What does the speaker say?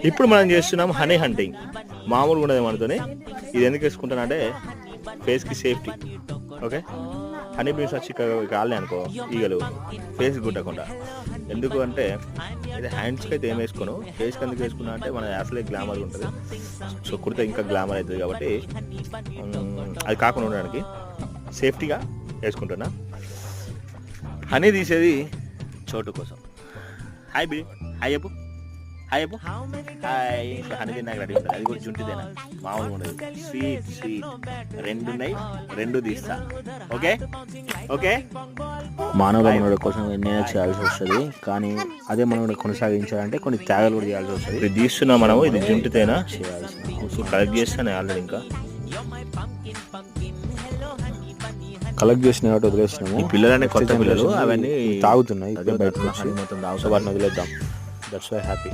ఇప్పుడు మనం చేస్తున్నాం హనీ హంటింగ్. మామూలుగా ఉండదు మనతోనే. ఇది ఎందుకు వేసుకుంటానంటే ఫేస్కి సేఫ్టీ. ఓకే, హనీ బీన్స్ వచ్చి కాలే అనుకో ఈగలు ఫేస్ గుట్టకుండా. ఎందుకు అంటే ఇది హ్యాండ్స్కి అయితే ఏం వేసుకోను, ఫేస్కి ఎందుకు వేసుకున్నా అంటే మన అసలే గ్లామర్ ఉంటుంది. సో కుడితే ఇంకా గ్లామర్ అవుతుంది కాబట్టి అది కాకుండా ఉండడానికి సేఫ్టీగా వేసుకుంటున్నా. హనీ తీసేది చోటు కోసం. హాయ్ బి, హాయ్ చెప్పు, హాయ్ చెప్పు, హాయ్. హనీ తిన్నాక రెడీ ఉంటుంది. అది కూడా జుంటిదేనా, మామూలుగా ఉండదు. స్వీట్ స్వీట్ రెండు ఉన్నాయి, రెండు తీస్తా. Okay okay. మానవుల మనుగడ కోసం ఎన్నైనా చేయాల్సి వస్తుంది, కానీ అదే మనుగడ కొనసాగించాలంటే కొన్ని త్యాగాలు కూడా చేయాల్సి వస్తుంది. ఇది తీస్తున్నా మనము, ఇది జుంటితేనా చేయాల్సిన కలెక్ట్ చేస్తాను ఆల్రెడీ. ఇంకా కలెక్ట్ చేసిన కాబట్టి వదిలేస్తున్నాము. ఈ పిల్లలనే కొత్త పిల్లలు అవన్నీ తాగుతున్నాయి, ఇప్పుడే బయటకు వచ్చి మొత్తం సో వాటిని వదిలేద్దాం. That's why happy.